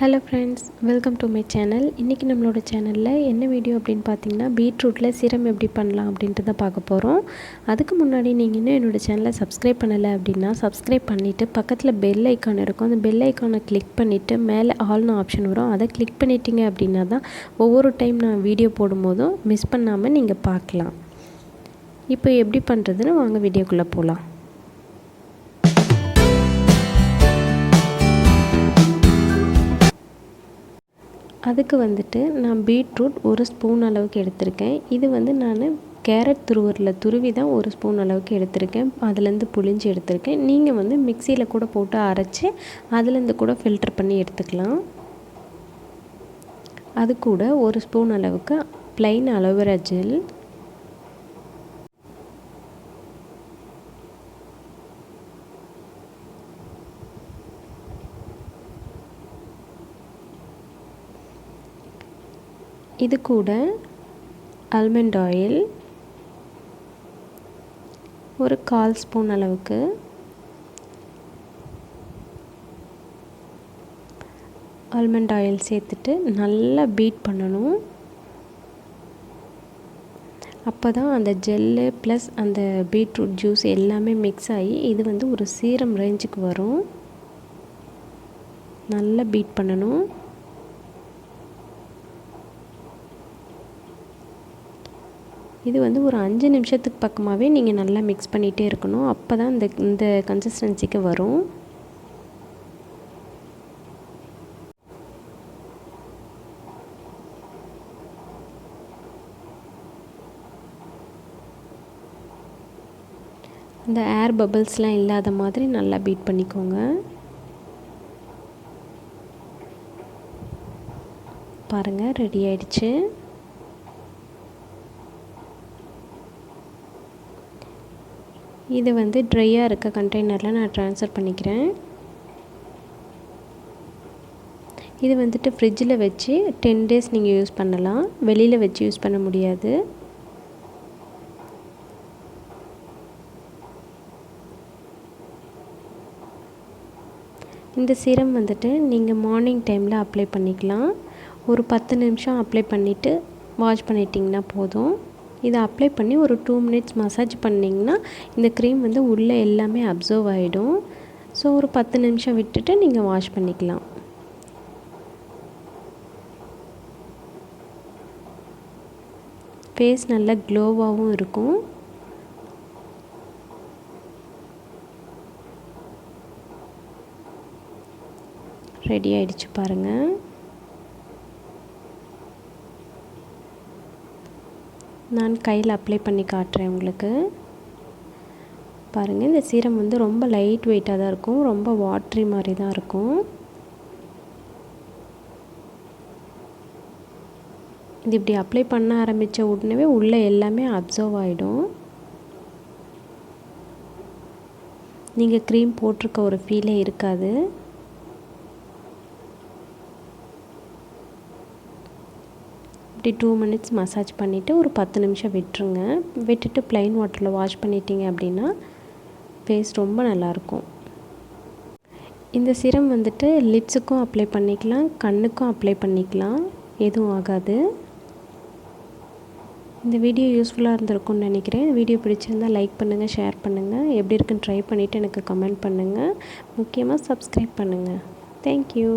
Hello friends, welcome to my channel. இன்றைக்கி நம்மளோட சேனலில் என்ன வீடியோ அப்படின்னு பார்த்தீங்கன்னா, பீட்ரூட்டில் சிரம் எப்படி பண்ணலாம் அப்படின்ட்டு தான் பார்க்க போகிறோம். அதுக்கு முன்னாடி நீங்கள் இன்னும் என்னோடய சேனலை சப்ஸ்கிரைப் பண்ணலை அப்படின்னா சப்ஸ்கிரைப் பண்ணிவிட்டு பக்கத்தில் பெல் ஐக்கான் இருக்கும். அந்த பெல் ஐக்கானை கிளிக் பண்ணிவிட்டு மேலே ஆல்னு ஆப்ஷன் வரும், அதை கிளிக் பண்ணிட்டீங்க அப்படின்னா தான் ஒவ்வொரு டைம் நான் வீடியோ போடும்போதும் மிஸ் பண்ணாமல் நீங்கள் பார்க்கலாம். இப்போ எப்படி பண்ணுறதுன்னு வாங்க வீடியோக்குள்ளே போகலாம். அதுக்கு வந்துட்டு நான் பீட்ரூட் 1 ஸ்பூன் அளவுக்கு எடுத்திருக்கேன். இது நான் கேரட் துருவி தான் 1 ஸ்பூன் அளவுக்கு எடுத்திருக்கேன். அதுலேருந்து புழிஞ்சு எடுத்திருக்கேன். நீங்கள் மிக்சியில் கூட போட்டு அரைச்சி அதுலேருந்து கூட ஃபில்டர் பண்ணி எடுத்துக்கலாம். அது கூட 1 ஸ்பூன் அளவுக்கு ப்ளைன் அலோவேரா ஜெல், இது கூட ஆல்மண்ட் ஆயில் ஒரு 1/4 ஸ்பூன் அளவுக்கு, ஆல்மண்ட் ஆயில் சேர்த்துட்டு நல்லா பீட் பண்ணணும். அப்போ தான் அந்த ஜெல்லு ப்ளஸ் அந்த பீட்ரூட் ஜூஸ் எல்லாமே மிக்ஸ் ஆகி இது ஒரு சீரம் ரேஞ்சுக்கு வரும். நல்லா பீட் பண்ணணும். இது ஒரு 5 நிமிஷத்துக்கு பக்கமாகவே நீங்கள் நல்லா மிக்ஸ் பண்ணிகிட்டே இருக்கணும். அப்போ தான் இந்த கன்சிஸ்டன்சிக்கு வரும். இந்த ஏர் பபிள்ஸ்லாம் இல்லாத மாதிரி நல்லா பீட் பண்ணிக்கோங்க. பாருங்கள், ரெடி ஆயிடுச்சு. இது ட்ரையாக இருக்க கண்டெய்னரில் நான் ட்ரான்ஸ்ஃபர் பண்ணிக்கிறேன். இது ஃப்ரிட்ஜில் வச்சு 10 டேஸ் நீங்கள் யூஸ் பண்ணலாம். வெளியில் வச்சு யூஸ் பண்ண முடியாது. இந்த சீரம் நீங்கள் மார்னிங் டைமில் அப்ளை பண்ணிக்கலாம். ஒரு 10 நிமிஷம் அப்ளை பண்ணிவிட்டு வாஷ் பண்ணிட்டிங்கன்னா போதும். இதை அப்ளை பண்ணி ஒரு 2 மினிட்ஸ் மசாஜ் பண்ணிங்கன்னா இந்த க்ரீம் உள்ளே எல்லாமே அப்சர்வ் ஆகிடும். ஸோ ஒரு 10 நிமிஷம் விட்டுட்டு நீங்கள் வாஷ் பண்ணிக்கலாம். ஃபேஸ் நல்லா க்ளோவாகவும் இருக்கும். ரெடி ஆயிடுச்சு பாருங்கள். நான் கையில் அப்ளை பண்ணி காட்டுறேன் உங்களுக்கு. பாருங்கள், இந்த சீரம் ரொம்ப லைட் வெயிட்டாக தான் இருக்கும். ரொம்ப வாட்ரி மாதிரி தான் இருக்கும். இது இப்படி அப்ளை பண்ண ஆரம்பித்த உடனே உள்ளே எல்லாமே அப்சர்வ் ஆகிடும். நீங்கள் க்ரீம் போட்டிருக்க ஒரு ஃபீலே இருக்காது. இப்படி 2 மினிட்ஸ் மசாஜ் பண்ணிவிட்டு ஒரு 10 நிமிஷம் விட்டுருங்க. விட்டுட்டு ப்ளைன் வாட்டரில் வாஷ் பண்ணிட்டீங்க அப்படின்னா ஃபேஸ் ரொம்ப நல்லாயிருக்கும். இந்த சிரம் லிப்ஸுக்கும் அப்ளை பண்ணிக்கலாம், கண்ணுக்கும் அப்ளை பண்ணிக்கலாம், எதுவும் ஆகாது. இந்த வீடியோ யூஸ்ஃபுல்லாக இருந்திருக்கும்னு நினைக்கிறேன். வீடியோ பிடிச்சிருந்தால் லைக் பண்ணுங்கள், ஷேர் பண்ணுங்கள். எப்படி இருக்குன்னு ட்ரை பண்ணிவிட்டு எனக்கு கமெண்ட் பண்ணுங்கள். முக்கியமாக சப்ஸ்கிரைப் பண்ணுங்கள். தேங்க்யூ.